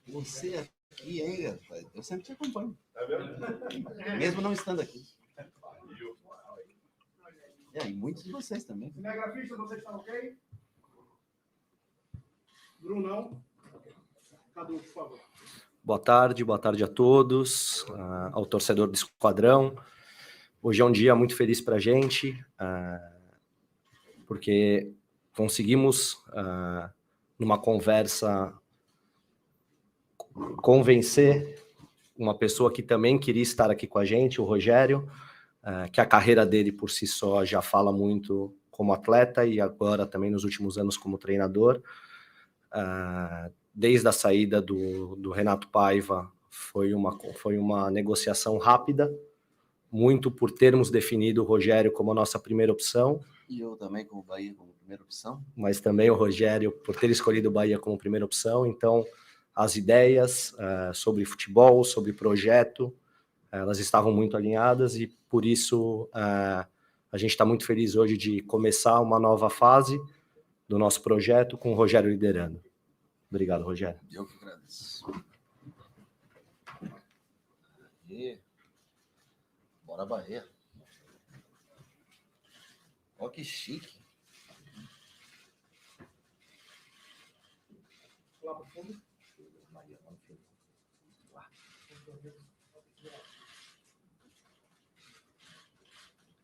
Você aqui, hein, rapaz? Eu sempre te acompanho. Mesmo não estando aqui. E muitos de vocês também. Cinegrafista, você está ok? Brunão. Cadu, por favor. Boa tarde a todos, ao torcedor do Esquadrão. Hoje é um dia muito feliz para a gente, porque conseguimos, numa conversa, convencer uma pessoa que também queria estar aqui com a gente, o Rogério, que a carreira dele por si só já fala muito como atleta e agora também nos últimos anos como treinador. Desde a saída do Renato Paiva, foi uma negociação rápida, muito por termos definido o Rogério como a nossa primeira opção. E eu também com o Bahia como primeira opção. Mas também o Rogério por ter escolhido o Bahia como primeira opção. Então, as ideias sobre futebol, sobre projeto, elas estavam muito alinhadas e, por isso, a gente está muito feliz hoje de começar uma nova fase do nosso projeto com o Rogério liderando. Obrigado, Rogério. Eu que agradeço. E... Bora, Bahia. Ó, que chique. Lá pro fundo. Bahia, lá no fundo. Lá.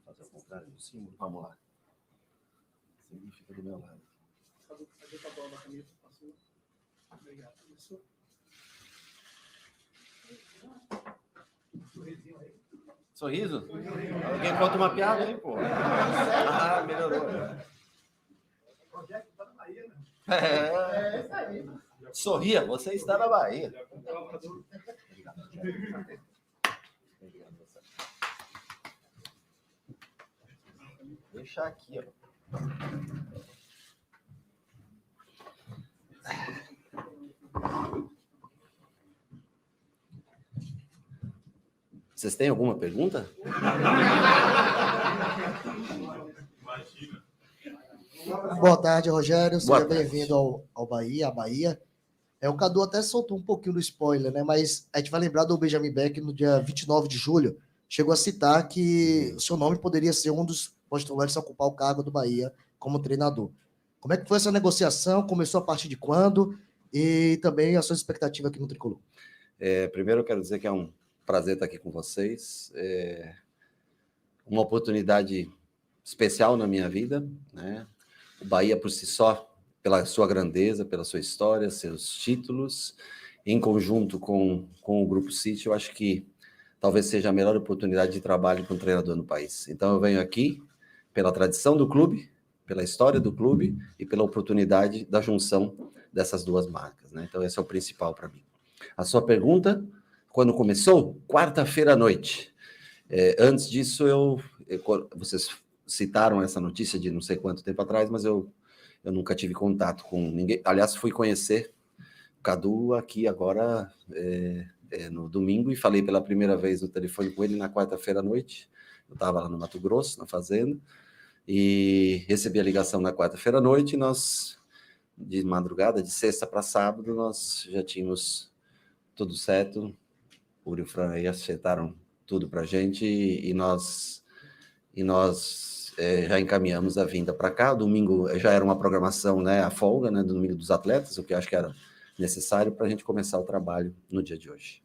Fazer o contrário do símbolo. Vamos lá. Significa do meu lado. Cadê a bola da camisa? Passou. Obrigado. Isso. Sorrisinho aí. Sorriso? Alguém conta uma piada aí, pô. Ah, melhorou. Projeto tá na Bahia, né? É isso aí. Sorria, você está na Bahia. Deixa aqui, ó. Vocês têm alguma pergunta? Boa tarde, Rogério. Boa Seja tarde. bem-vindo ao Bahia, à Bahia. O Cadu até soltou um pouquinho do spoiler, né? Mas a gente vai lembrar do Benjamin Beck no dia 29 de julho. Chegou a citar que o seu nome poderia ser um dos postulantes a ocupar o cargo do Bahia como treinador. Como é que foi essa negociação? Começou a partir de quando? E também a sua expectativa aqui no Tricolor. Primeiro eu quero dizer que é um prazer estar aqui com vocês. É uma oportunidade especial na minha vida, né? O Bahia por si só, pela sua grandeza, pela sua história, seus títulos, em conjunto com o Grupo City, eu acho que talvez seja a melhor oportunidade de trabalho para um treinador no país. Então eu venho aqui pela tradição do clube, pela história do clube e pela oportunidade da junção dessas duas marcas, né? Então esse é o principal para mim. A sua pergunta, quando começou? Quarta-feira à noite. Antes disso, vocês citaram essa notícia de não sei quanto tempo atrás, mas eu nunca tive contato com ninguém. Aliás, fui conhecer o Cadu aqui agora no domingo e falei pela primeira vez no telefone com ele na quarta-feira à noite. Eu estava lá no Mato Grosso, na fazenda, e recebi a ligação na quarta-feira à noite e nós, de madrugada, de sexta para sábado, nós já tínhamos tudo certo. O Uri e o Fran aí acertaram tudo para a gente e nós já encaminhamos a vinda para cá. Domingo já era uma programação, né, a folga, né, do domingo dos atletas, o que eu acho que era necessário para a gente começar o trabalho no dia de hoje.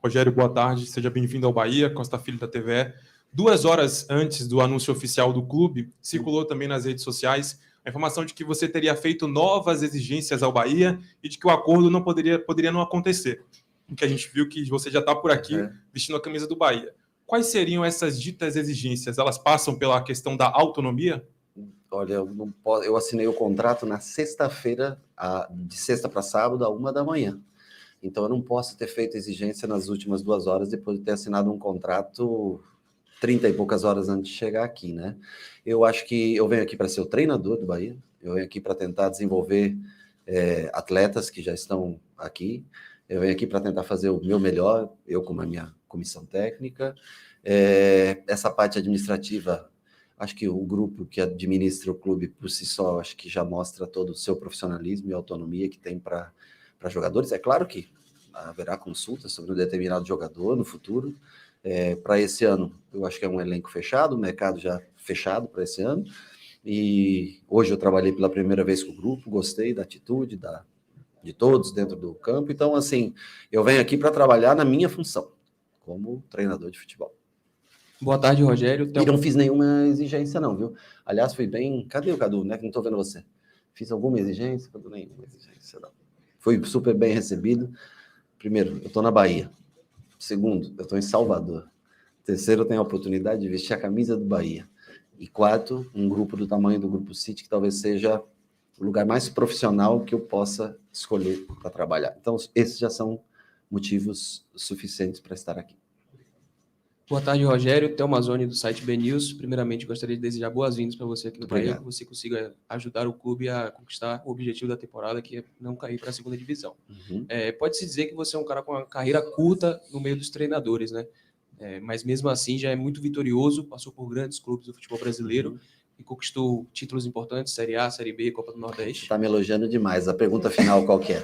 Rogério, boa tarde, seja bem-vindo ao Bahia, Costa Filho da TVE. 2 horas antes do anúncio oficial do clube, circulou também nas redes sociais a informação de que você teria feito novas exigências ao Bahia e de que o acordo não poderia não acontecer. O que a gente viu que você já está por aqui vestindo a camisa do Bahia. Quais seriam essas ditas exigências? Elas passam pela questão da autonomia? Olha, eu assinei o contrato na sexta-feira, de sexta para sábado, 1h. Então, eu não posso ter feito exigência nas últimas 2 horas depois de ter assinado um contrato 30 e poucas horas antes de chegar aqui, né? Eu acho que eu venho aqui para ser o treinador do Bahia, eu venho aqui para tentar desenvolver atletas que já estão aqui, eu venho aqui para tentar fazer o meu melhor, eu como a minha comissão técnica. Essa parte administrativa, Acho que o grupo que administra o clube por si só, acho que já mostra todo o seu profissionalismo e autonomia que tem para jogadores. É claro que haverá consultas sobre um determinado jogador no futuro. Para esse ano, eu acho que é um elenco fechado, o mercado já fechado para esse ano. E hoje eu trabalhei pela primeira vez com o grupo, gostei da atitude de todos dentro do campo. Então, assim, eu venho aqui para trabalhar na minha função, como treinador de futebol. Boa tarde, Rogério. E não fiz nenhuma exigência, não, viu? Aliás, fui bem... Cadê o Cadu, né? Que não estou vendo você. Fiz alguma exigência? Cadu, nenhuma exigência, não. Fui super bem recebido. Primeiro, eu estou na Bahia. Segundo, eu estou em Salvador. Terceiro, eu tenho a oportunidade de vestir a camisa do Bahia. E quarto, um grupo do tamanho do Grupo City, que talvez seja o lugar mais profissional que eu possa escolher para trabalhar. Então, esses já são motivos suficientes para estar aqui. Boa tarde, Rogério. Thelma Zoni, do site BNews. Primeiramente, gostaria de desejar boas-vindas para você aqui no Bahia, que você consiga ajudar o clube a conquistar o objetivo da temporada, que é não cair para a segunda divisão. Uhum. Pode-se dizer que você é um cara com uma carreira curta no meio dos treinadores, né? Mas mesmo assim já é muito vitorioso, passou por grandes clubes do futebol brasileiro e conquistou títulos importantes, Série A, Série B, Copa do Nordeste. Você está me elogiando demais. A pergunta final qual que é?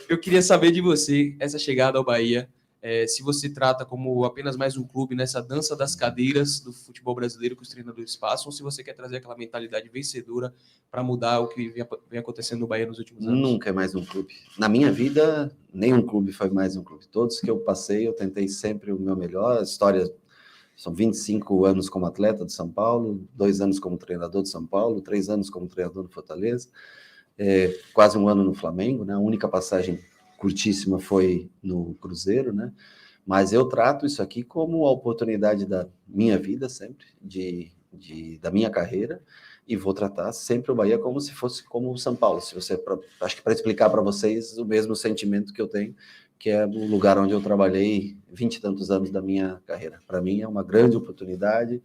Eu queria saber de você, essa chegada ao Bahia, se você trata como apenas mais um clube nessa dança das cadeiras do futebol brasileiro que os treinadores passam, ou se você quer trazer aquela mentalidade vencedora para mudar o que vem acontecendo no Bahia nos últimos anos. Nunca é mais um clube. Na minha vida, nenhum clube foi mais um clube. Todos que eu passei, eu tentei sempre o meu melhor. A história, são 25 anos como atleta de São Paulo, 2 anos como treinador de São Paulo, 3 anos como treinador no Fortaleza, quase 1 ano no Flamengo, né? A única passagem curtíssima foi no Cruzeiro, né? Mas eu trato isso aqui como a oportunidade da minha vida sempre, da minha carreira, e vou tratar sempre o Bahia como se fosse como o São Paulo. Acho que para explicar para vocês o mesmo sentimento que eu tenho, que é o lugar onde eu trabalhei 20 e tantos anos da minha carreira. Para mim é uma grande oportunidade.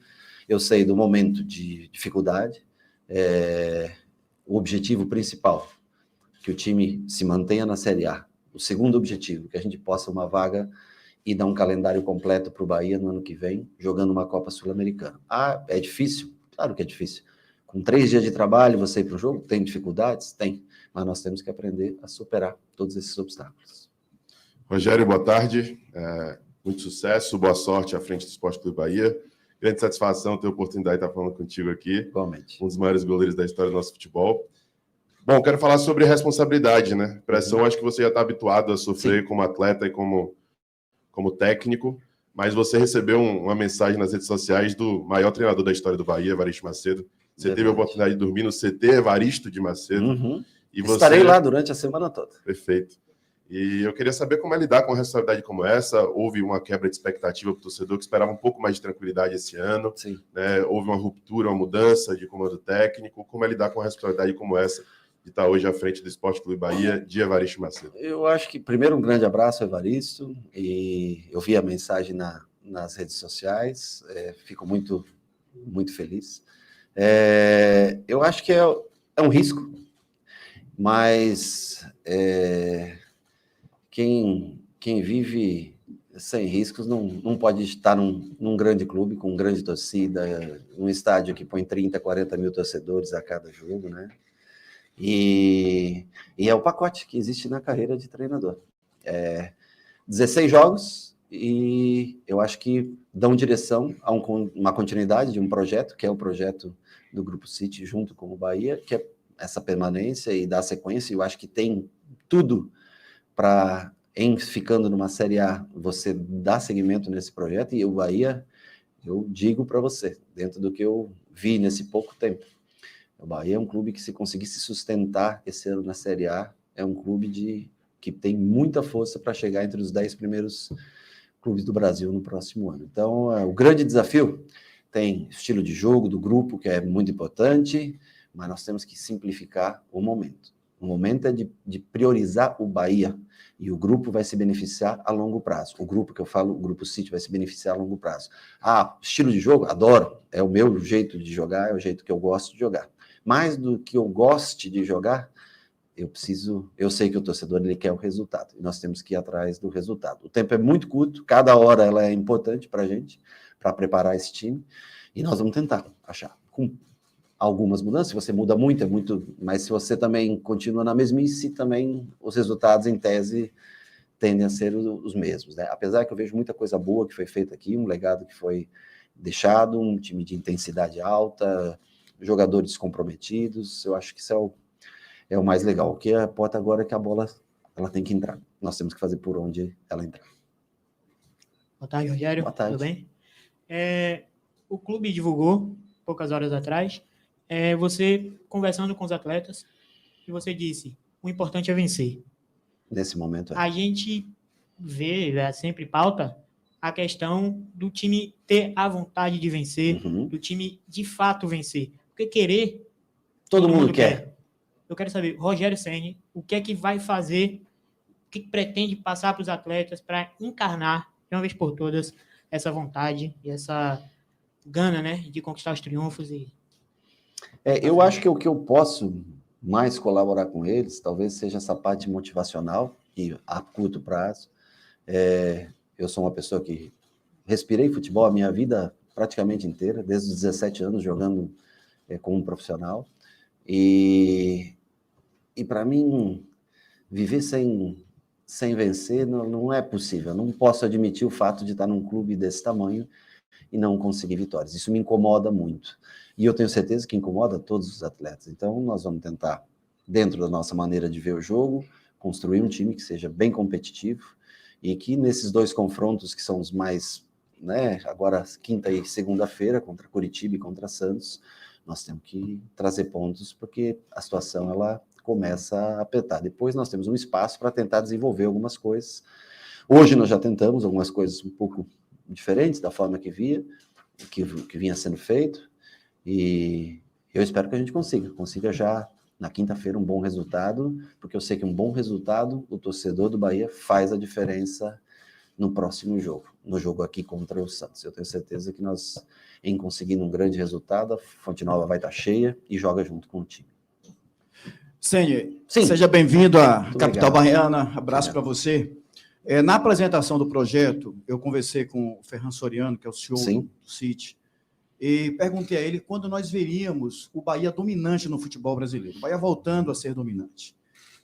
Eu sei do momento de dificuldade, o objetivo principal, que o time se mantenha na Série A. O segundo objetivo, que a gente possa uma vaga e dar um calendário completo para o Bahia no ano que vem, jogando uma Copa Sul-Americana. É difícil? Claro que é difícil. Com 3 dias de trabalho, você ir para o jogo, tem dificuldades? Tem. Mas nós temos que aprender a superar todos esses obstáculos. Rogério, boa tarde. Muito sucesso, boa sorte à frente do Esporte Clube Bahia. Grande satisfação ter a oportunidade de estar falando contigo aqui. Igualmente. Um dos maiores goleiros da história do nosso futebol. Bom, quero falar sobre responsabilidade, né? Pressão, acho que você já está habituado a sofrer. Sim. Como atleta e como técnico, mas você recebeu uma mensagem nas redes sociais do maior treinador da história do Bahia, Evaristo Macedo. Você teve a oportunidade de dormir no CT Evaristo de Macedo. Uhum. E estarei lá durante a semana toda. Perfeito. E eu queria saber como é lidar com uma responsabilidade como essa. Houve uma quebra de expectativa para o torcedor que esperava um pouco mais de tranquilidade esse ano. Sim. Né? Houve uma ruptura, uma mudança de comando técnico. Como é lidar com uma responsabilidade como essa de estar hoje à frente do Esporte Clube Bahia, de Evaristo Macedo? Eu acho que, primeiro, um grande abraço, Evaristo. E eu vi a mensagem nas redes sociais. Fico muito, muito feliz. Eu acho que é um risco, mas quem vive sem riscos não pode estar num grande clube, com grande torcida, um estádio que põe 30, 40 mil torcedores a cada jogo, né? E é o pacote que existe na carreira de treinador. 16 jogos, e eu acho que dão direção a uma continuidade de um projeto, que é o projeto do Grupo City, junto com o Bahia, que é essa permanência e dar sequência. Eu acho que tem tudo para, ficando numa Série A, você dar seguimento nesse projeto. E o Bahia, eu digo para você, dentro do que eu vi nesse pouco tempo, o Bahia é um clube que, se conseguisse sustentar esse ano na Série A, é um clube que tem muita força para chegar entre os 10 primeiros clubes do Brasil no próximo ano. Então, o grande desafio tem estilo de jogo do grupo, que é muito importante, mas nós temos que simplificar o momento. O momento é de priorizar o Bahia, e o grupo vai se beneficiar a longo prazo. O grupo que eu falo, o Grupo City, vai se beneficiar a longo prazo. Estilo de jogo? Adoro. É o meu jeito de jogar, é o jeito que eu gosto de jogar. Mais do que eu goste de jogar, eu sei que o torcedor ele quer o resultado, e nós temos que ir atrás do resultado. O tempo é muito curto, cada hora ela é importante para a gente, para preparar esse time, E nós vamos tentar achar. Com algumas mudanças, se você muda muito, é muito, mas se você também continua na mesmice, também os resultados, em tese, tendem a ser os mesmos, né? Apesar que eu vejo muita coisa boa que foi feita aqui, um legado que foi deixado, um time de intensidade alta, jogadores comprometidos, eu acho que isso é o mais legal. O que importa agora é que a bola ela tem que entrar. Nós temos que fazer por onde ela entrar. Boa tarde, Rogério. Boa tarde. Tudo bem? O clube divulgou, poucas horas atrás, você conversando com os atletas, e você disse, o importante é vencer. Nesse momento, A gente vê, sempre pauta, a questão do time ter a vontade de vencer, do time de fato vencer. Porque querer... Todo mundo quer. Eu quero saber, Rogério Ceni, o que é que vai fazer, o que pretende passar para os atletas para encarnar, de uma vez por todas, essa vontade e essa gana, né, de conquistar os triunfos. Eu acho que o que eu posso mais colaborar com eles, talvez seja essa parte motivacional, que a curto prazo, eu sou uma pessoa que respirei futebol a minha vida praticamente inteira, desde os 17 anos jogando como profissional, e para mim, viver sem vencer não é possível. Eu não posso admitir o fato de estar num clube desse tamanho e não conseguir vitórias. Isso me incomoda muito. E eu tenho certeza que incomoda todos os atletas. Então, nós vamos tentar, dentro da nossa maneira de ver o jogo, construir um time que seja bem competitivo e que nesses dois confrontos, que são os mais, né, agora quinta e segunda-feira, contra Curitiba e contra Santos, nós temos que trazer pontos, porque a situação, ela começa a apertar. Depois nós temos um espaço para tentar desenvolver algumas coisas. Hoje nós já tentamos algumas coisas um pouco diferentes da forma que vinha sendo feito, e eu espero que a gente consiga já na quinta-feira um bom resultado, porque eu sei que um bom resultado, o torcedor do Bahia faz a diferença no próximo jogo, no jogo aqui contra o Santos. Eu tenho certeza que nós, em conseguindo um grande resultado, a Fonte Nova vai estar cheia e joga junto com o time. Ceni, Sim. Seja bem-vindo à Muito capital obrigado. baiana. Abraço para você. Na apresentação do projeto, eu conversei com o Ferran Soriano, que é o CEO Sim. do City, e perguntei a ele quando nós veríamos o Bahia dominante no futebol brasileiro, o Bahia voltando a ser dominante.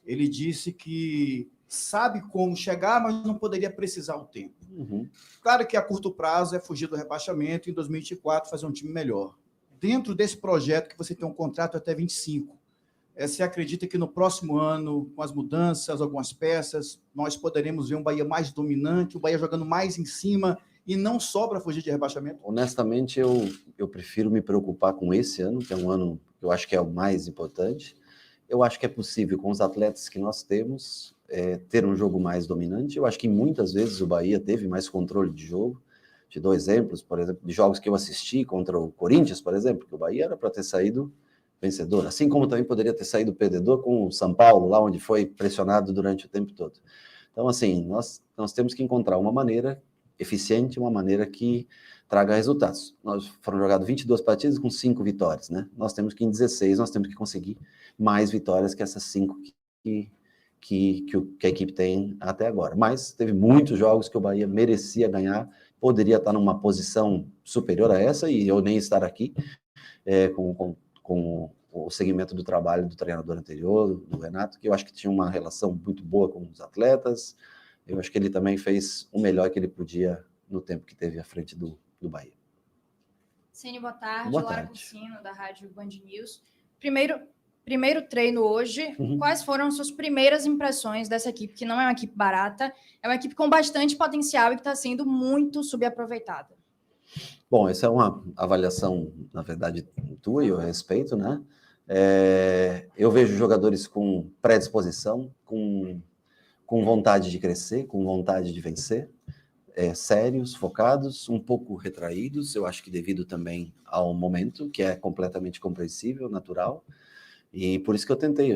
Ele disse que sabe como chegar, mas não poderia precisar o tempo. Claro que a curto prazo é fugir do rebaixamento e em 2024 fazer um time melhor. Dentro desse projeto que você tem um contrato até 25, você acredita que no próximo ano, com as mudanças, algumas peças, nós poderemos ver um Bahia mais dominante, o Bahia jogando mais em cima e não só para fugir de rebaixamento? Honestamente, eu prefiro me preocupar com esse ano, que é um ano que eu acho que é o mais importante. Eu acho que é possível, com os atletas que nós temos, ter um jogo mais dominante. Eu acho que muitas vezes o Bahia teve mais controle de jogo. Te dou exemplos, por exemplo, de jogos que eu assisti contra o Corinthians, por exemplo, que o Bahia era para ter saído vencedor, assim como também poderia ter saído perdedor com o São Paulo, lá onde foi pressionado durante o tempo todo. Então, assim, nós temos que encontrar uma maneira eficiente, uma maneira que traga resultados. Nós foram jogadas 22 partidas com 5 vitórias, né? Nós temos que, em 16, nós temos que conseguir mais vitórias que essas 5 que a equipe tem até agora. Mas teve muitos jogos que o Bahia merecia ganhar, poderia estar numa posição superior a essa, e eu nem estar aqui com o segmento do trabalho do treinador anterior, do Renato, que eu acho que tinha uma relação muito boa com os atletas. Eu acho que ele também fez o melhor que ele podia no tempo que teve à frente do Bahia. Ceni, boa tarde. Boa Lara tarde. Cucino, da Rádio Band News. Primeiro treino hoje. Quais foram as suas primeiras impressões dessa equipe, que não é uma equipe barata, é uma equipe com bastante potencial e que está sendo muito subaproveitada? Bom, essa é uma avaliação, na verdade, tua, e eu respeito, né? Eu vejo jogadores com predisposição, com vontade de crescer, com vontade de vencer, sérios, focados, um pouco retraídos, eu acho que devido também ao momento, que é completamente compreensível, natural, e por isso que eu tentei.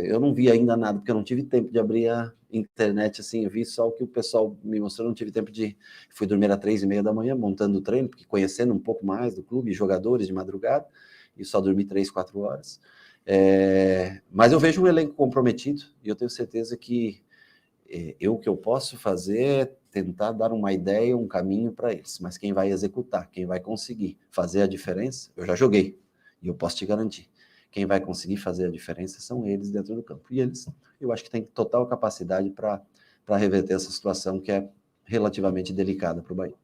Eu não vi ainda nada, porque eu não tive tempo de abrir a internet, assim, eu vi só o que o pessoal me mostrou, não tive tempo fui dormir às 3:30 da manhã, montando o treino, porque conhecendo um pouco mais do clube, jogadores de madrugada, e só dormi 3, 4 horas. Mas eu vejo um elenco comprometido, e eu tenho certeza que o que eu posso fazer é tentar dar uma ideia, um caminho para eles, mas quem vai executar, quem vai conseguir fazer a diferença, eu já joguei, e eu posso te garantir, quem vai conseguir fazer a diferença são eles dentro do campo, e eles, eu acho que tem total capacidade para reverter essa situação que é relativamente delicada para o Bahia.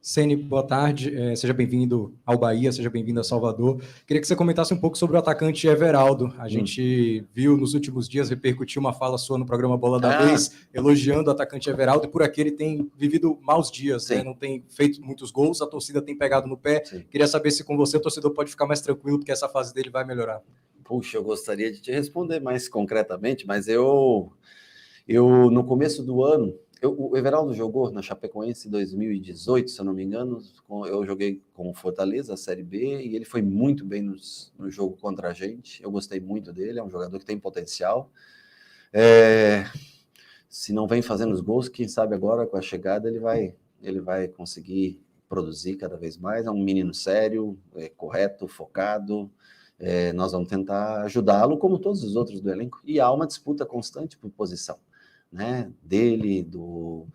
Ceni, boa tarde, seja bem-vindo ao Bahia, seja bem-vindo a Salvador. Queria que você comentasse um pouco sobre o atacante Everaldo. A gente viu nos últimos dias, repercutiu uma fala sua no programa Bola da Vez, elogiando o atacante Everaldo, e por aqui ele tem vivido maus dias, né? Não tem feito muitos gols, a torcida tem pegado no pé. Sim. Queria saber se com você o torcedor pode ficar mais tranquilo, porque essa fase dele vai melhorar. Puxa, eu gostaria de te responder mais concretamente, mas eu no começo do ano, o Everaldo jogou na Chapecoense em 2018, se eu não me engano. Eu joguei com o Fortaleza, a Série B, e ele foi muito bem no jogo contra a gente. Eu gostei muito dele, é um jogador que tem potencial. Se não vem fazendo os gols, quem sabe agora com a chegada ele vai conseguir produzir cada vez mais. É um menino sério, correto, focado. Nós vamos tentar ajudá-lo, como todos os outros do elenco. E há uma disputa constante por posição, né, dele, do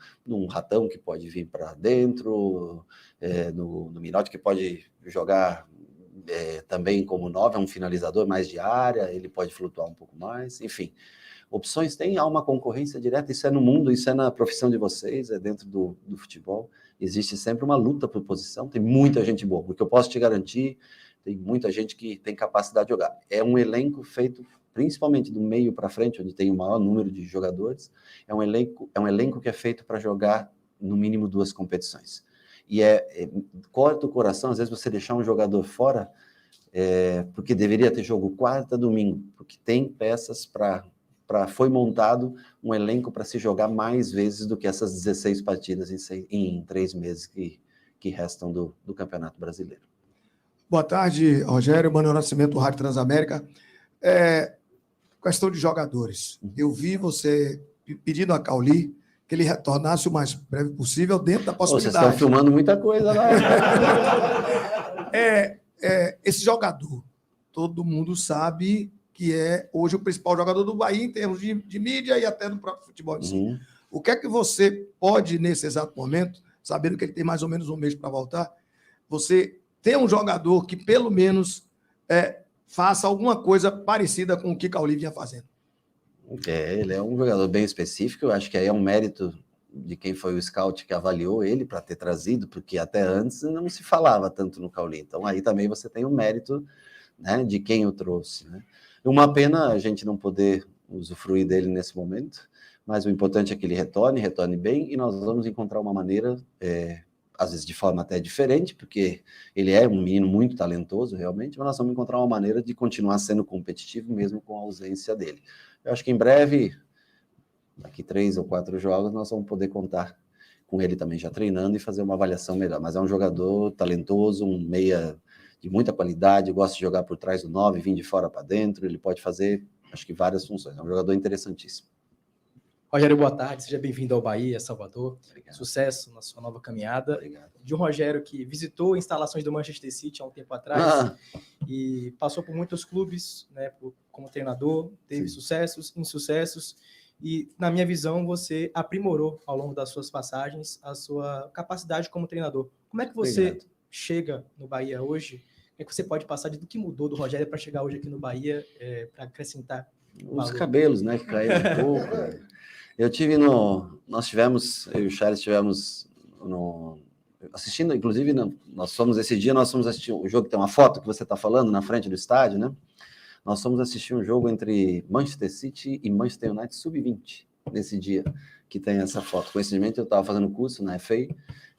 Ratão que pode vir para dentro, no Minotti que pode jogar também como 9, é um finalizador mais de área, ele pode flutuar um pouco mais, enfim. Opções tem, há uma concorrência direta, isso é no mundo, isso é na profissão de vocês, é dentro do futebol, existe sempre uma luta por posição, tem muita gente boa, porque eu posso te garantir, tem muita gente que tem capacidade de jogar. É um elenco feito principalmente do meio para frente, onde tem o maior número de jogadores, é um elenco que é feito para jogar no mínimo 2 competições. E corta o coração, às vezes, você deixar um jogador fora, porque deveria ter jogo quarta, domingo, porque tem peças foi montado um elenco para se jogar mais vezes do que essas 16 partidas em 3 meses que restam do Campeonato Brasileiro. Boa tarde, Rogério, Manuel Nascimento, Rádio Transamérica. Questão de jogadores. Eu vi você pedindo a Cauli que ele retornasse o mais breve possível dentro da possibilidade. Vocês estão filmando muita coisa lá. Esse jogador, todo mundo sabe que é hoje o principal jogador do Bahia em termos de mídia e até no próprio futebol em si. O que é que você pode, nesse exato momento, sabendo que ele tem mais ou menos um mês para voltar, você tem um jogador que pelo menos faça alguma coisa parecida com o que Cauli vinha fazendo? Ele é um jogador bem específico, eu acho que aí é um mérito de quem foi o scout que avaliou ele para ter trazido, porque até antes não se falava tanto no Cauli, então aí também você tem o mérito, né, de quem o trouxe, né? Uma pena a gente não poder usufruir dele nesse momento, mas o importante é que ele retorne bem, e nós vamos encontrar uma maneira, às vezes de forma até diferente, porque ele é um menino muito talentoso, realmente, mas nós vamos encontrar uma maneira de continuar sendo competitivo, mesmo com a ausência dele. Eu acho que em breve, daqui 3 ou 4 jogos, nós vamos poder contar com ele também já treinando e fazer uma avaliação melhor. Mas é um jogador talentoso, um meia de muita qualidade, gosta de jogar por trás do 9, vir de fora para dentro, ele pode fazer, acho que várias funções. É um jogador interessantíssimo. Rogério, boa tarde, seja bem-vindo ao Bahia, Salvador. Obrigado. Sucesso na sua nova caminhada. Obrigado. De um Rogério que visitou instalações do Manchester City há um tempo atrás e passou por muitos clubes, né, como treinador, teve sucessos, insucessos, e, na minha visão, você aprimorou ao longo das suas passagens a sua capacidade como treinador. Como é que você chega no Bahia hoje? O que você pode passar do que mudou do Rogério para chegar hoje aqui no Bahia para acrescentar? Os cabelos, né, que caíram um pouco. Nós tivemos, eu e o Charles tivemos assistindo, inclusive, nós fomos assistir o jogo que tem uma foto que você está falando na frente do estádio, né? Nós fomos assistir um jogo entre Manchester City e Manchester United Sub-20, nesse dia que tem essa foto. Coincidentemente, eu estava fazendo curso na FA,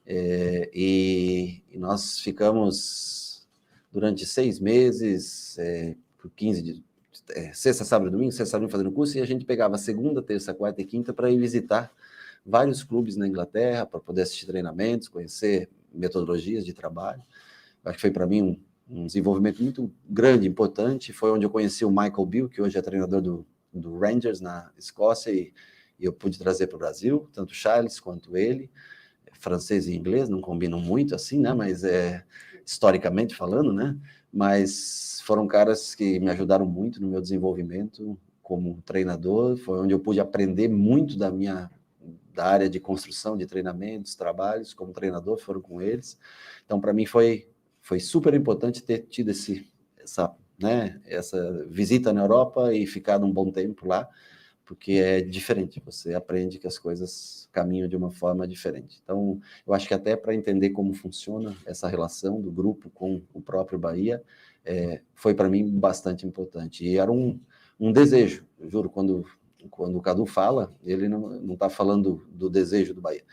e nós ficamos durante 6 meses, por 15 dias, sexta, sábado e domingo, fazendo curso, e a gente pegava segunda, terça, quarta e quinta para ir visitar vários clubes na Inglaterra, para poder assistir treinamentos, conhecer metodologias de trabalho. Acho que foi para mim um desenvolvimento muito grande, importante. Foi onde eu conheci o Michael Beale, que hoje é treinador do Rangers na Escócia, e eu pude trazer para o Brasil, tanto o Charles quanto ele. Francês e inglês não combinam muito assim, né? Mas historicamente falando, né? Mas foram caras que me ajudaram muito no meu desenvolvimento como treinador. Foi onde eu pude aprender muito da da área de construção de treinamentos, trabalhos, como treinador, foram com eles. Então, para mim, foi super importante ter tido essa visita na Europa e ficado um bom tempo lá, porque é diferente, você aprende que as coisas caminham de uma forma diferente. Então, eu acho que até para entender como funciona essa relação do grupo com o próprio Bahia, foi para mim bastante importante. E era um desejo, eu juro, quando o Cadu fala, ele não está falando do desejo do Bahia.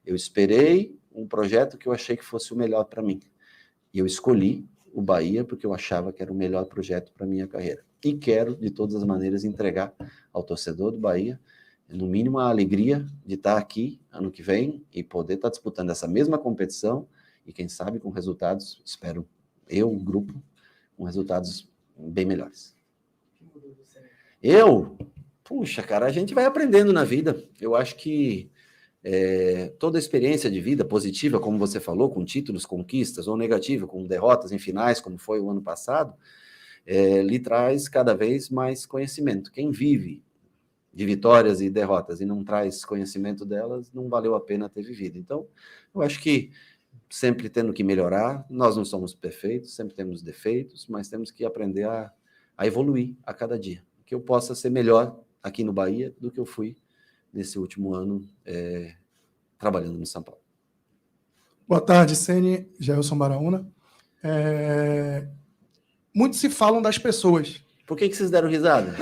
Eu esperei um projeto que eu achei que fosse o melhor para mim. E eu escolhi o Bahia porque eu achava que era o melhor projeto para a minha carreira. E quero, de todas as maneiras, entregar ao torcedor do Bahia, no mínimo, a alegria de estar aqui ano que vem e poder estar disputando essa mesma competição e, quem sabe, com resultados, espero eu, o grupo, com resultados bem melhores. Puxa, cara, a gente vai aprendendo na vida. Eu acho que toda experiência de vida positiva, como você falou, com títulos, conquistas, ou negativa, com derrotas em finais, como foi o ano passado, lhe traz cada vez mais conhecimento. Quem vive de vitórias e derrotas e não traz conhecimento delas, não valeu a pena ter vivido. Então, eu acho que sempre tendo que melhorar, nós não somos perfeitos, sempre temos defeitos, mas temos que aprender a evoluir a cada dia. Que eu possa ser melhor aqui no Bahia do que eu fui nesse último ano trabalhando no São Paulo. Boa tarde, Ceni, Gelson Baraúna. Muito se falam das pessoas. Por que vocês deram risada?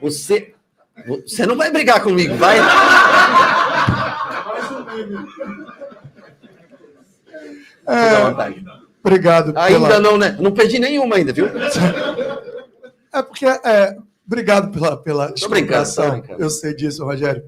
Você não vai brigar comigo, vai? Fica à vontade. Obrigado. Ainda não, né? Não perdi nenhuma ainda, viu? Porque... Obrigado pela explicação. Eu sei disso, Rogério.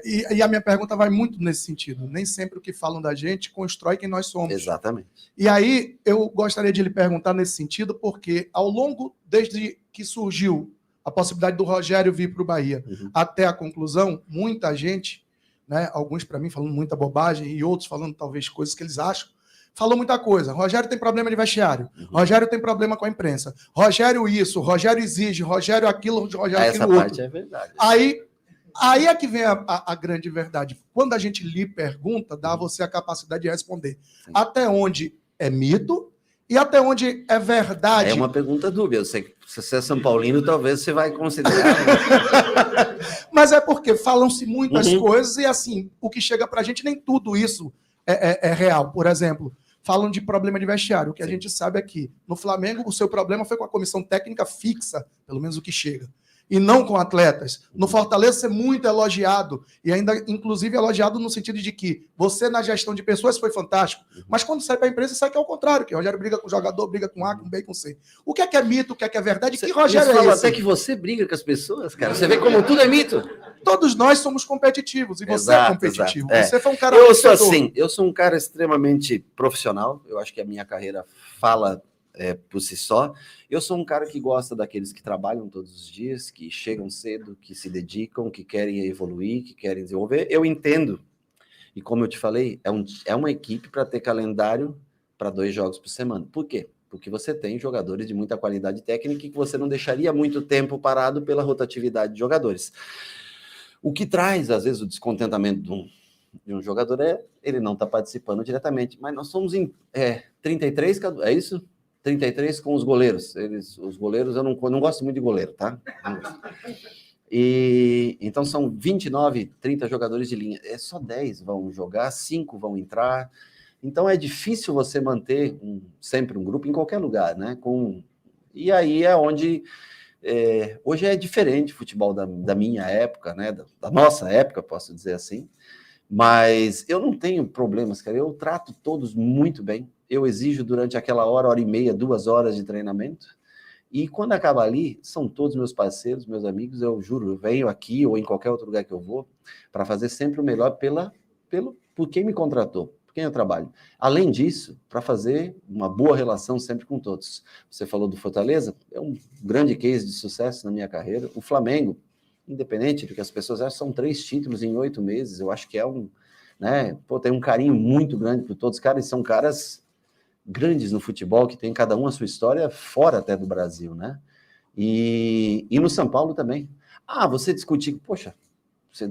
E a minha pergunta vai muito nesse sentido. Nem sempre o que falam da gente constrói quem nós somos. Exatamente. E aí, eu gostaria de lhe perguntar nesse sentido, porque ao longo, desde que surgiu a possibilidade do Rogério vir para o Bahia, até a conclusão, muita gente, né, alguns para mim falando muita bobagem e outros falando talvez coisas que eles acham, falou muita coisa. Rogério tem problema de vestiário. Rogério tem problema com a imprensa. Rogério isso, Rogério exige, Rogério aquilo, Rogério aquilo outro. Essa parte é verdade. Aí é que vem a grande verdade. Quando a gente lhe pergunta, dá a você a capacidade de responder. Sim. Até onde é mito e até onde é verdade. É uma pergunta dúbia. Eu sei que se você é São Paulino, talvez você vai considerar. Mas é porque falam-se muitas coisas e, assim, o que chega pra gente, nem tudo isso é real. Por exemplo, falam de problema de vestiário. O que a gente sabe é que no Flamengo o seu problema foi com a comissão técnica fixa, pelo menos o que chega, e não com atletas. No Fortaleza, você é muito elogiado, e ainda, inclusive, elogiado no sentido de que você, na gestão de pessoas, foi fantástico, mas quando sai para a imprensa, sai que é o contrário, que o Rogério briga com o jogador, briga com A, com B, com C. O que é mito, o que é verdade? Que Rogério é esse? Até que você briga com as pessoas, cara. Você vê como tudo é mito. Todos nós somos competitivos, e você é competitivo. Você foi um cara... Eu sou um cara extremamente profissional, eu acho que a minha carreira fala... por si só. Eu sou um cara que gosta daqueles que trabalham todos os dias, que chegam cedo, que se dedicam, que querem evoluir, que querem desenvolver. Eu entendo, e como eu te falei, é uma equipe para ter calendário para 2 jogos por semana. Por quê? Porque você tem jogadores de muita qualidade técnica e que você não deixaria muito tempo parado pela rotatividade de jogadores. O que traz, às vezes, o descontentamento de um jogador ele não está participando diretamente. Mas nós somos em 33, é isso? 33 com os goleiros. Os goleiros, eu não gosto muito de goleiro, tá? E então são 29, 30 jogadores de linha. Só 10 vão jogar, 5 vão entrar. Então é difícil você manter sempre um grupo em qualquer lugar, né? E aí é onde hoje é diferente o futebol da minha época, né? Da nossa época, posso dizer assim. Mas eu não tenho problemas, cara. Eu trato todos muito bem. Eu exijo durante aquela hora e meia, 2 horas de treinamento. E quando acaba ali, são todos meus parceiros, meus amigos. Eu juro, eu venho aqui ou em qualquer outro lugar que eu vou para fazer sempre o melhor por quem me contratou, por quem eu trabalho. Além disso, para fazer uma boa relação sempre com todos. Você falou do Fortaleza, é um grande case de sucesso na minha carreira. O Flamengo, independente do que as pessoas acham, são 3 títulos em 8 meses. Eu acho que tem um carinho muito grande por todos os caras, e são caras grandes no futebol, que tem cada um a sua história, fora até do Brasil, né? E no São Paulo também. você discute, poxa, já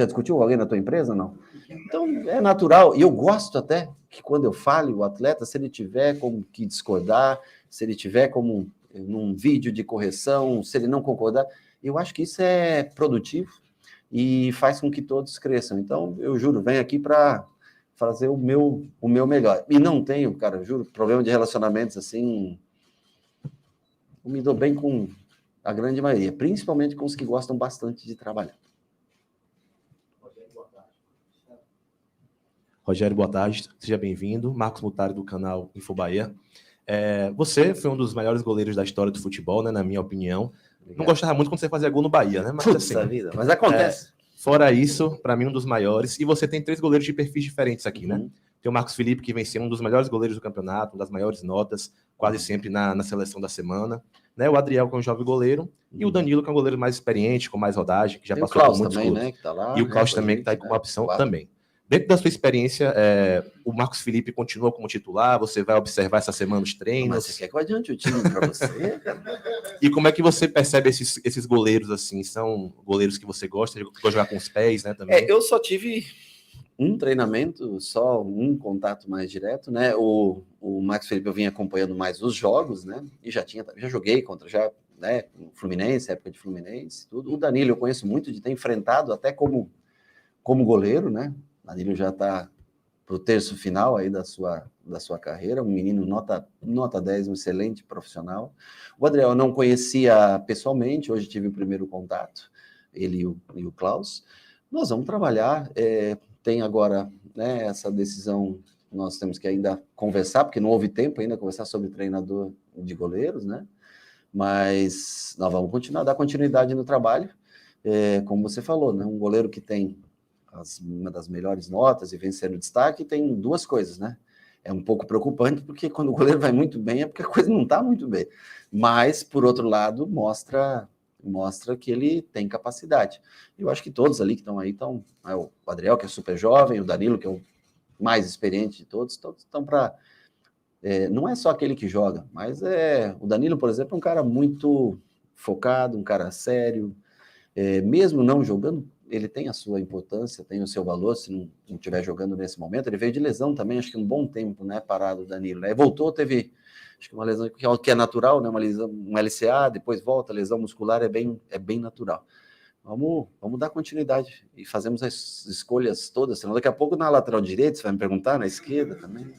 discutiu com alguém na tua empresa? Não. Então, é natural, e eu gosto até que quando eu fale, o atleta, se ele tiver como que discordar, se ele tiver como num vídeo de correção, se ele não concordar, eu acho que isso é produtivo e faz com que todos cresçam. Então, eu juro, venho aqui para fazer o meu melhor. E não tenho, cara, eu juro, problema de relacionamentos, assim, eu me dou bem com a grande maioria, principalmente com os que gostam bastante de trabalhar. Rogério, boa tarde, seja bem-vindo. Marcos Mutari, do canal Infobahia. Você foi um dos maiores goleiros da história do futebol, né, na minha opinião. Obrigado. Não gostava muito quando você fazia gol no Bahia, né? Mas, assim, vida, mas acontece. Fora isso, para mim, um dos maiores. E você tem 3 goleiros de perfis diferentes aqui, né? Tem o Marcos Felipe, que vem sendo um dos melhores goleiros do campeonato, uma das maiores notas, quase sempre na seleção da semana. Né? O Adriel, que é um jovem goleiro, e o Danilo, que é um goleiro mais experiente, com mais rodagem, que já passou por muitos também, clubes. né, que tá lá, e o Klaus também, que está aí como opção também. Dentro da sua experiência, o Marcos Felipe continua como titular? Você vai observar essa semana os treinos? Mas você quer que eu adiante o time para você, cara? E como é que você percebe esses goleiros, assim? São goleiros que você gosta de jogar com os pés, né? Também? Eu só tive um treinamento, só um contato mais direto, né? O Marcos Felipe eu vinha acompanhando mais os jogos, né? E já joguei contra, né? Fluminense, época de Fluminense, tudo. O Danilo eu conheço muito de ter enfrentado até como goleiro, né? O Danilo já está para o terço final aí da sua carreira, um menino nota 10, um excelente profissional. O Adriel eu não conhecia pessoalmente, hoje tive o primeiro contato, ele e o Klaus. Nós vamos trabalhar, tem agora, né, essa decisão, nós temos que ainda conversar, porque não houve tempo ainda conversar sobre treinador de goleiros, né? Mas nós vamos dar continuidade no trabalho, como você falou, né? Um goleiro que tem uma das melhores notas e vem sendo destaque, tem 2 coisas, né? É um pouco preocupante, porque quando o goleiro vai muito bem, é porque a coisa não está muito bem. Mas, por outro lado, mostra que ele tem capacidade. Eu acho que todos ali que estão aí estão... o Adriel, que é super jovem, o Danilo, que é o mais experiente de todos estão para... não é só aquele que joga, mas o Danilo, por exemplo, é um cara muito focado, um cara sério, mesmo não jogando, ele tem a sua importância, tem o seu valor, se não estiver jogando nesse momento. Ele veio de lesão também, acho que um bom tempo, né, parado o Danilo. Né? Voltou, teve, acho que uma lesão que é natural, né, uma lesão, um LCA, depois volta, lesão muscular é bem natural. Vamos dar continuidade e fazemos as escolhas todas, senão daqui a pouco na lateral direita, você vai me perguntar, na esquerda também.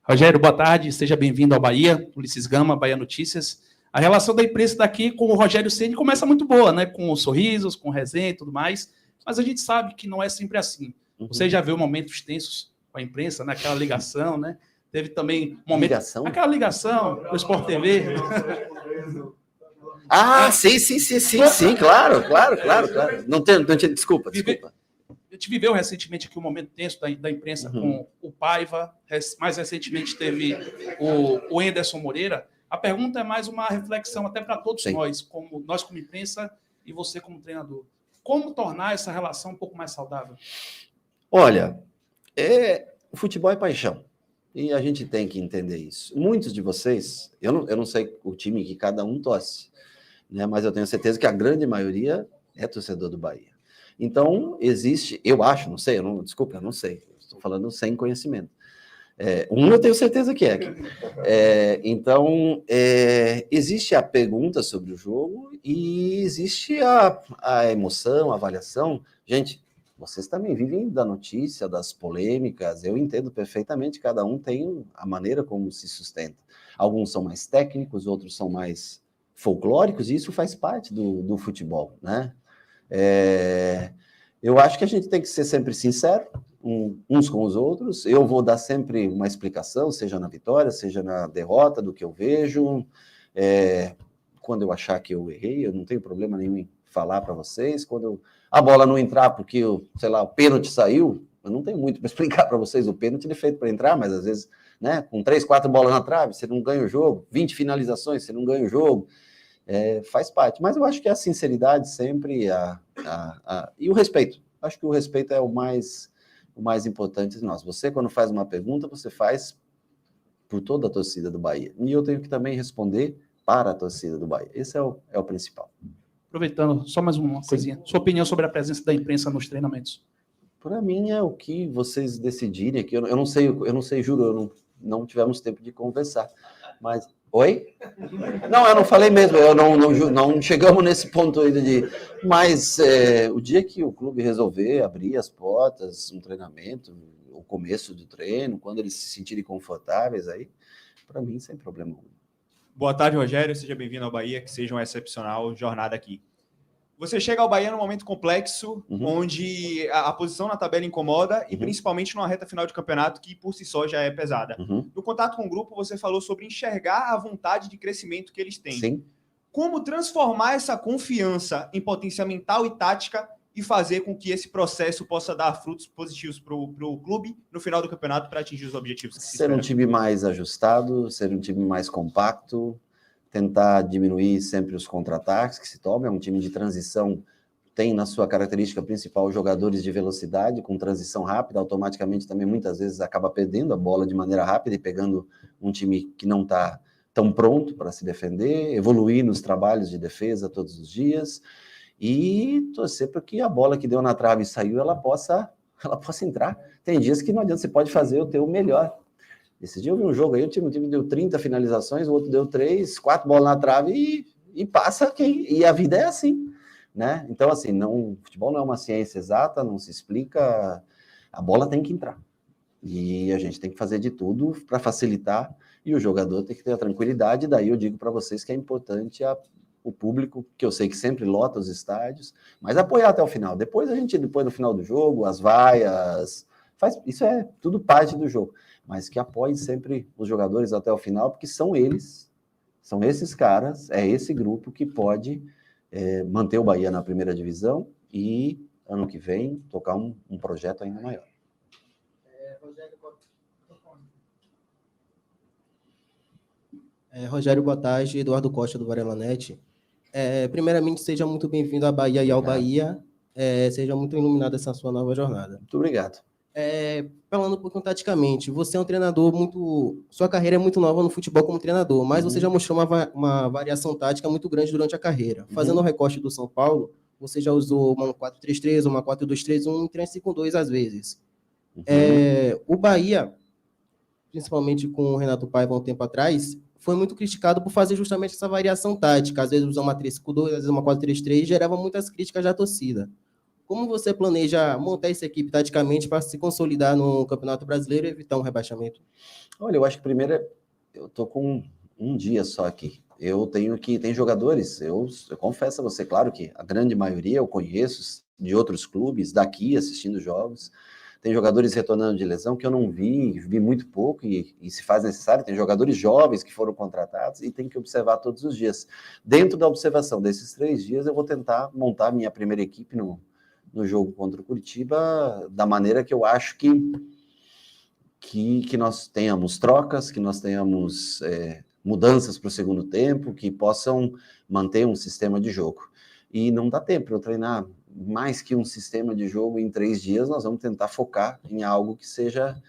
Rogério, boa tarde, seja bem-vindo ao Bahia, Ulisses Gama, Bahia Notícias. A relação da imprensa daqui com o Rogério Ceni começa muito boa, né? Com sorrisos, com resenha e tudo mais, mas a gente sabe que não é sempre assim. Você já viu momentos tensos com a imprensa, né? Aquela ligação, né? Teve também um momento... Aquela ligação do Sport TV. Sim, claro. Não tinha, desculpa. A gente viveu recentemente aqui um momento tenso da imprensa com o Paiva, mais recentemente teve o Anderson Moreira. A pergunta é mais uma reflexão até para todos nós como imprensa e você como treinador. Como tornar essa relação um pouco mais saudável? Olha, o futebol é paixão e a gente tem que entender isso. Muitos de vocês, eu não sei o time que cada um torce, né, mas eu tenho certeza que a grande maioria é torcedor do Bahia. Então, existe, eu acho, não sei, eu não sei, estou falando sem conhecimento. Eu tenho certeza que é. Então, existe a pergunta sobre o jogo e existe a emoção, a avaliação. Gente, vocês também vivem da notícia, das polêmicas, eu entendo perfeitamente, cada um tem a maneira como se sustenta. Alguns são mais técnicos, outros são mais folclóricos, e isso faz parte do futebol, né? Eu acho que a gente tem que ser sempre sincero, uns com os outros. Eu vou dar sempre uma explicação, seja na vitória, seja na derrota, do que eu vejo. Quando eu achar que eu errei, eu não tenho problema nenhum em falar para vocês. Quando a bola não entrar porque, o pênalti saiu, eu não tenho muito para explicar para vocês. O pênalti é feito para entrar, mas às vezes, né, com 3, 4 bolas na trave, você não ganha o jogo. 20 finalizações, você não ganha o jogo. Faz parte. Mas eu acho que a sinceridade sempre e o respeito. Acho que o respeito é o mais importante de nós. Você, quando faz uma pergunta, você faz por toda a torcida do Bahia. E eu tenho que também responder para a torcida do Bahia. Esse é o principal. Aproveitando, só mais uma coisinha. Sua opinião sobre a presença da imprensa nos treinamentos? Para mim é o que vocês decidirem aqui. Eu não sei, juro, não tivemos tempo de conversar. Mas, oi? Não, eu não falei mesmo. Não chegamos nesse ponto ainda de. Mas o dia que o clube resolver abrir as portas, um treinamento, o começo do treino, quando eles se sentirem confortáveis aí, para mim sem problema algum. Boa tarde, Rogério. Seja bem-vindo ao Bahia, que seja uma excepcional jornada aqui. Você chega ao Bahia num momento complexo, onde a posição na tabela incomoda e principalmente numa reta final de campeonato que por si só já é pesada. No contato com o grupo, você falou sobre enxergar a vontade de crescimento que eles têm. Sim. Como transformar essa confiança em potência mental e tática e fazer com que esse processo possa dar frutos positivos para o clube no final do campeonato para atingir os objetivos que se Ser um espera? time mais ajustado, ser um time mais compacto, tentar diminuir sempre os contra-ataques que se tomam. É um time de transição, tem na sua característica principal jogadores de velocidade, com transição rápida, automaticamente também muitas vezes acaba perdendo a bola de maneira rápida e pegando um time que não está tão pronto para se defender, evoluir nos trabalhos de defesa todos os dias e torcer para que a bola que deu na trave e saiu, ela possa entrar. Tem dias que não adianta, você pode fazer o teu melhor. Esse dia eu vi um jogo aí, o time deu 30 finalizações, o outro deu 3, 4 bolas na trave e passa e a vida é assim, né? Então, assim, futebol não é uma ciência exata, não se explica, a bola tem que entrar. E a gente tem que fazer de tudo para facilitar e o jogador tem que ter a tranquilidade. Daí eu digo para vocês que é importante o público, que eu sei que sempre lota os estádios, mas apoiar até o final. Depois no final do jogo, as vaias, isso é tudo parte do jogo. Mas que apoie sempre os jogadores até o final, porque são esses caras, é esse grupo que pode manter o Bahia na primeira divisão e, ano que vem, tocar um projeto ainda maior. Rogério, boa tarde. Eduardo Costa, do Varela.net. Primeiramente, seja muito bem-vindo à Bahia e ao Bahia. Seja muito iluminado essa sua nova jornada. Muito obrigado. Falando um pouquinho taticamente, você é um treinador sua carreira é muito nova no futebol como treinador, mas você já mostrou uma variação tática muito grande durante a carreira. Fazendo o recorte do São Paulo, você já usou uma 4-3-3, uma 4-2-3-1 e 3-5-2 às vezes. O Bahia, principalmente com o Renato Paiva um tempo atrás, foi muito criticado por fazer justamente essa variação tática. Às vezes usar uma 3-5-2, às vezes uma 4-3-3, gerava muitas críticas da torcida. Como você planeja montar essa equipe taticamente para se consolidar no Campeonato Brasileiro e evitar um rebaixamento? Olha, eu acho que primeiro eu tô com um dia só aqui. Tem jogadores, eu confesso a você, claro que a grande maioria eu conheço de outros clubes, daqui assistindo jogos. Tem jogadores retornando de lesão que eu não vi muito pouco e se faz necessário. Tem jogadores jovens que foram contratados e tem que observar todos os dias. Dentro da observação desses 3 dias, eu vou tentar montar minha primeira equipe no jogo contra o Curitiba da maneira que eu acho que nós tenhamos trocas, que nós tenhamos mudanças para o segundo tempo, que possam manter um sistema de jogo. E não dá tempo para eu treinar mais que um sistema de jogo em 3 dias. Nós vamos tentar focar em algo que seja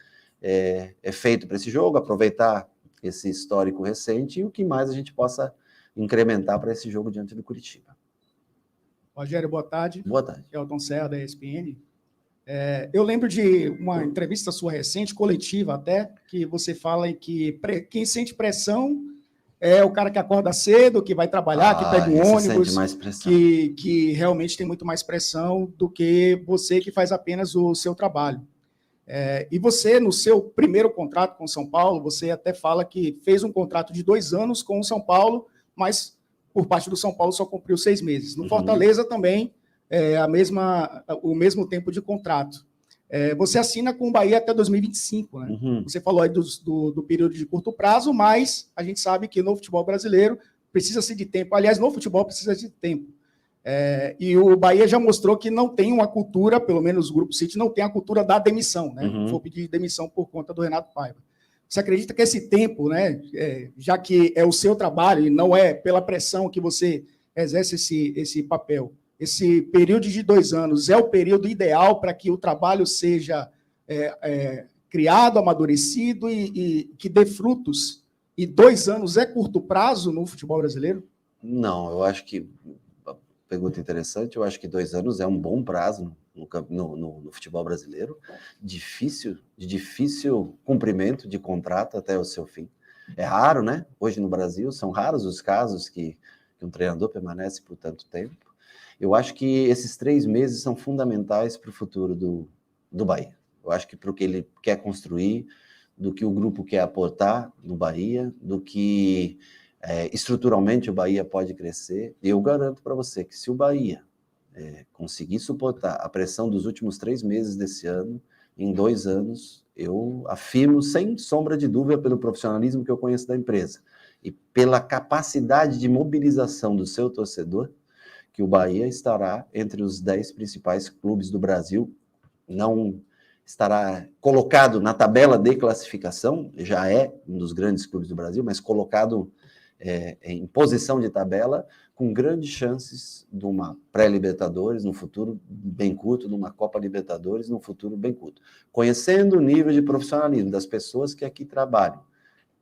feito para esse jogo, aproveitar esse histórico recente e o que mais a gente possa incrementar para esse jogo diante do Curitiba. Rogério, boa tarde. Boa tarde. Elton Serra, da ESPN. Eu lembro de uma entrevista sua recente, coletiva até, que você fala que quem sente pressão é o cara que acorda cedo, que vai trabalhar, que pega um ônibus, que realmente tem muito mais pressão do que você que faz apenas o seu trabalho. E você, no seu primeiro contrato com o São Paulo, você até fala que fez um contrato de 2 anos com o São Paulo, mas por parte do São Paulo só cumpriu 6 meses. No Fortaleza também, o mesmo tempo de contrato. Você assina com o Bahia até 2025, né? Você falou aí do período de curto prazo, mas a gente sabe que no futebol brasileiro precisa-se de tempo. Aliás, no futebol precisa de tempo. E o Bahia já mostrou que não tem uma cultura, pelo menos o Grupo City, não tem a cultura da demissão, né? Foi pedir demissão por conta do Renato Paiva. Você acredita que esse tempo, né, já que é o seu trabalho e não é pela pressão que você exerce esse papel, esse período de 2 anos é o período ideal para que o trabalho seja criado, amadurecido e que dê frutos? E 2 anos é curto prazo no futebol brasileiro? Não, eu acho que pergunta interessante. Eu acho que 2 anos é um bom prazo no futebol brasileiro, de difícil cumprimento de contrato até o seu fim. É raro, né? Hoje no Brasil, são raros os casos que um treinador permanece por tanto tempo. Eu acho que esses 3 meses são fundamentais para o futuro do Bahia. Eu acho que para o que ele quer construir, do que o grupo quer aportar no Bahia, do que estruturalmente o Bahia pode crescer. E eu garanto para você que se o Bahia conseguir suportar a pressão dos últimos 3 meses desse ano, em 2 anos, eu afirmo sem sombra de dúvida pelo profissionalismo que eu conheço da empresa e pela capacidade de mobilização do seu torcedor, que o Bahia estará entre os 10 principais clubes do Brasil, não estará colocado na tabela de classificação, já é um dos grandes clubes do Brasil, mas colocado em posição de tabela, com grandes chances de uma pré-Libertadores no futuro bem curto, de uma Copa Libertadores no futuro bem curto. Conhecendo o nível de profissionalismo das pessoas que aqui trabalham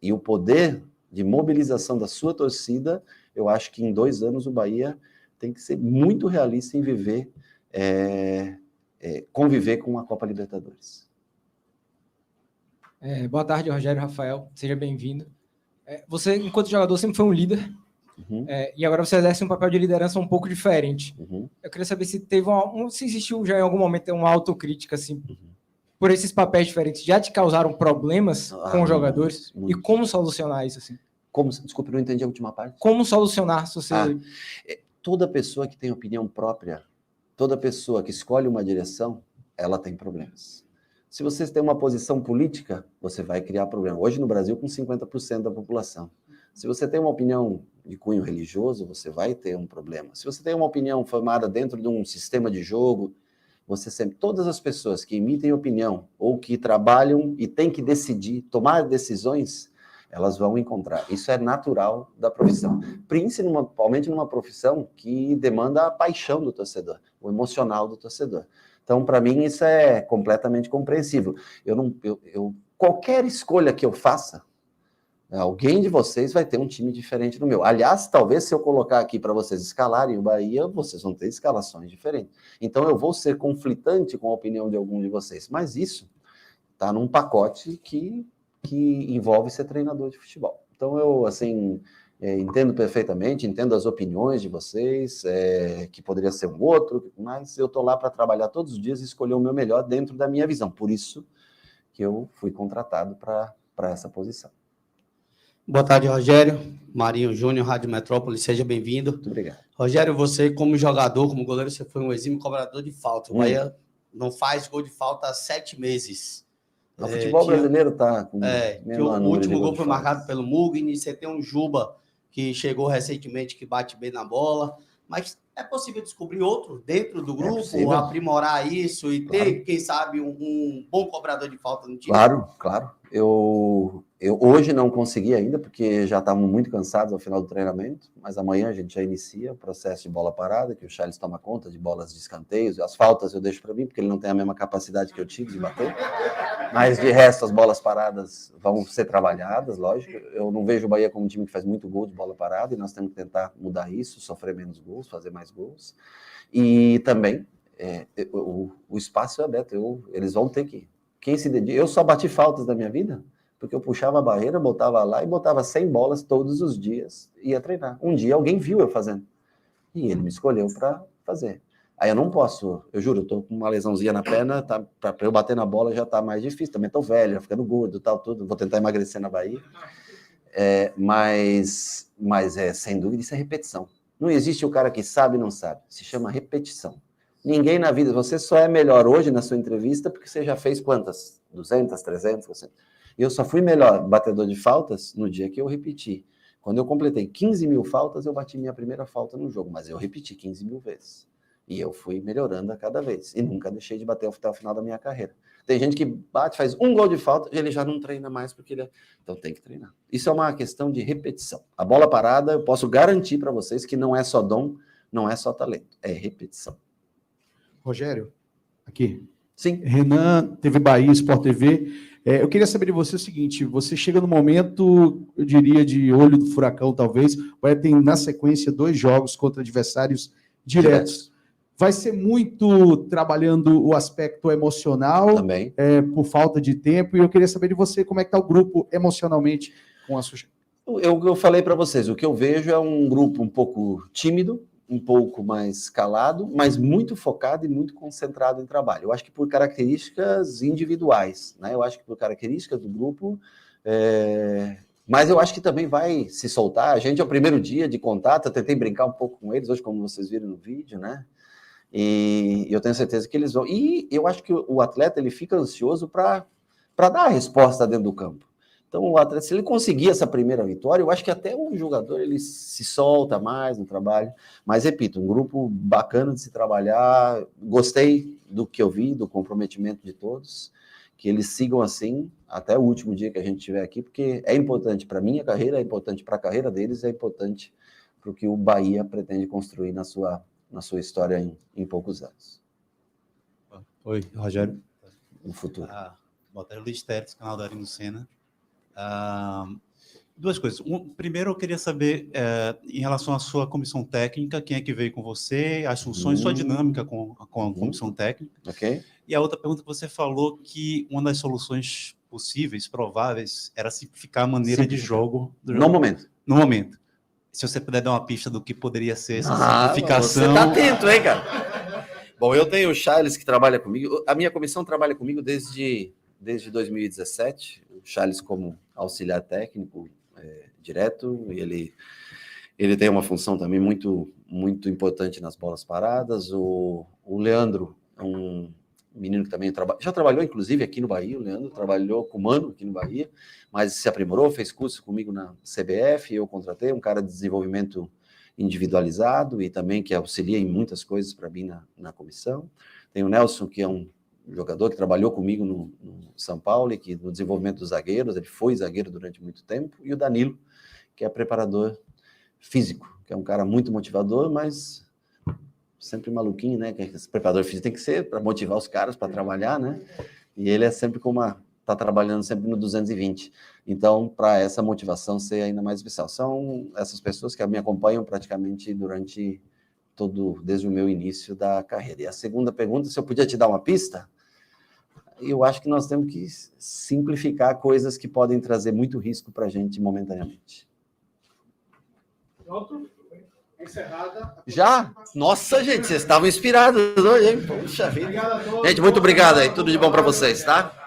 e o poder de mobilização da sua torcida, eu acho que em 2 anos o Bahia tem que ser muito realista em conviver com a Copa Libertadores. Boa tarde, Rogério, Rafael, seja bem-vindo. Você, enquanto jogador, sempre foi um líder, e agora você exerce um papel de liderança um pouco diferente. Eu queria saber se se existiu já em algum momento uma autocrítica, assim, por esses papéis diferentes, já te causaram problemas com os jogadores? Muito. E como solucionar isso, assim? Desculpe, não entendi a última parte. Como solucionar, se você... Toda pessoa que tem opinião própria, toda pessoa que escolhe uma direção, ela tem problemas. Se você tem uma posição política, você vai criar problema. Hoje no Brasil, com 50% da população. Se você tem uma opinião de cunho religioso, você vai ter um problema. Se você tem uma opinião formada dentro de um sistema de jogo, todas as pessoas que emitem opinião ou que trabalham e têm que decidir, tomar decisões, elas vão encontrar. Isso é natural da profissão. Principalmente numa profissão que demanda a paixão do torcedor, o emocional do torcedor. Então, para mim, isso é completamente compreensível. Qualquer escolha que eu faça, alguém de vocês vai ter um time diferente do meu. Aliás, talvez se eu colocar aqui para vocês escalarem o Bahia, vocês vão ter escalações diferentes. Então, eu vou ser conflitante com a opinião de algum de vocês. Mas isso está num pacote que envolve ser treinador de futebol. Então, eu, assim... entendo perfeitamente, entendo as opiniões de vocês, que poderia ser um outro, mas eu estou lá para trabalhar todos os dias e escolher o meu melhor dentro da minha visão. Por isso que eu fui contratado para essa posição. Boa tarde, Rogério. Marinho Júnior, Rádio Metrópole, seja bem-vindo. Muito obrigado. Rogério, você como jogador, como goleiro, você foi um exímio cobrador de falta. O Bahia não faz gol de falta há 7 meses. O futebol brasileiro está com o último gol foi marcado pelo Mugni, você tem um Juba que chegou recentemente, que bate bem na bola, mas é possível descobrir outro dentro do grupo, aprimorar isso e ter, quem sabe, um bom cobrador de falta no time? Claro. Eu hoje não consegui ainda, porque já estávamos muito cansados ao final do treinamento, mas amanhã a gente já inicia o processo de bola parada, que o Charles toma conta de bolas de escanteios, as faltas eu deixo para mim, porque ele não tem a mesma capacidade que eu tive de bater, mas de resto as bolas paradas vão ser trabalhadas, lógico. Eu não vejo o Bahia como um time que faz muito gol de bola parada, e nós temos que tentar mudar isso, sofrer menos gols, fazer mais gols, e também o espaço é aberto, eles vão ter que... Quem se dedica... Eu só bati faltas da minha vida porque eu puxava a barreira, botava lá e botava 100 bolas todos os dias e ia treinar. Um dia alguém viu eu fazendo e ele me escolheu para fazer. Aí eu não posso, eu juro, eu tô com uma lesãozinha na perna, para eu bater na bola já tá mais difícil, também tô velho, ficando gordo, tal, tudo, vou tentar emagrecer na Bahia. Mas sem dúvida isso é repetição. Não existe o cara que sabe e não sabe, se chama repetição. Ninguém na vida, você só é melhor hoje na sua entrevista porque você já fez quantas? 200, 300? Eu só fui melhor batedor de faltas no dia que eu repeti. Quando eu completei 15 mil faltas, eu bati minha primeira falta no jogo, mas eu repeti 15 mil vezes. E eu fui melhorando a cada vez. E nunca deixei de bater até o final da minha carreira. Tem gente que bate, faz um gol de falta, e ele já não treina mais porque ele... Então tem que treinar. Isso é uma questão de repetição. A bola parada, eu posso garantir para vocês que não é só dom, não é só talento, é repetição. Rogério, aqui. Sim. Renan, TV Bahia, Sport TV. Eu queria saber de você o seguinte, você chega no momento, eu diria, de olho do furacão, talvez, vai ter na sequência 2 jogos contra adversários diretos. Vai ser muito trabalhando o aspecto emocional, também, por falta de tempo, e eu queria saber de você como é que está o grupo emocionalmente com a sua... Eu falei para vocês, o que eu vejo é um grupo um pouco tímido, um pouco mais calado, mas muito focado e muito concentrado em trabalho. Eu acho que por características individuais, né? Eu acho que por características do grupo, mas eu acho que também vai se soltar. A gente é o primeiro dia de contato, eu tentei brincar um pouco com eles hoje, como vocês viram no vídeo, né? E eu tenho certeza que eles vão. E eu acho que o atleta ele fica ansioso para dar a resposta dentro do campo. Então, o atleta, se ele conseguir essa primeira vitória, eu acho que até o jogador ele se solta mais no trabalho. Mas, repito, um grupo bacana de se trabalhar. Gostei do que eu vi, do comprometimento de todos. Que eles sigam assim até o último dia que a gente estiver aqui, porque é importante para a minha carreira, é importante para a carreira deles, é importante para o que o Bahia pretende construir na sua história em poucos anos. Oi, Rogério. No futuro. Boa tarde, Luiz Teres, canal da Arino Senna. Duas coisas. Primeiro, eu queria saber, em relação à sua comissão técnica, quem é que veio com você, as funções, sua dinâmica com a comissão técnica. Ok. E a outra pergunta que você falou que uma das soluções possíveis, prováveis, era simplificar a maneira de jogo. No momento. No momento. Se você puder dar uma pista do que poderia ser essa simplificação. Você tá atento, hein, cara? Bom, eu tenho o Charles que trabalha comigo. A minha comissão trabalha comigo desde 2017. O Charles como auxiliar técnico direto. E ele tem uma função também muito, muito importante nas bolas paradas. O Leandro é um menino que também já trabalhou, inclusive, aqui no Bahia. O Leandro trabalhou com o Mano aqui no Bahia, mas se aprimorou, fez curso comigo na CBF. Eu contratei um cara de desenvolvimento individualizado e também que auxilia em muitas coisas para mim na comissão. Tem o Nelson, que é um jogador que trabalhou comigo no São Paulo e que no desenvolvimento dos zagueiros, ele foi zagueiro durante muito tempo. E o Danilo, que é preparador físico, que é um cara muito motivador, mas sempre maluquinho, né? Que esse preparador físico tem que ser para motivar os caras para trabalhar, né? E ele é sempre tá trabalhando sempre no 220. Então, para essa motivação ser ainda mais especial. São essas pessoas que me acompanham praticamente desde o meu início da carreira. E a segunda pergunta, se eu podia te dar uma pista, eu acho que nós temos que simplificar coisas que podem trazer muito risco para a gente momentaneamente. Pronto? Encerrada. Já? Nossa, gente, vocês estavam inspirados hoje, hein? Poxa vida. Gente, muito obrigado aí. Tudo de bom para vocês, tá?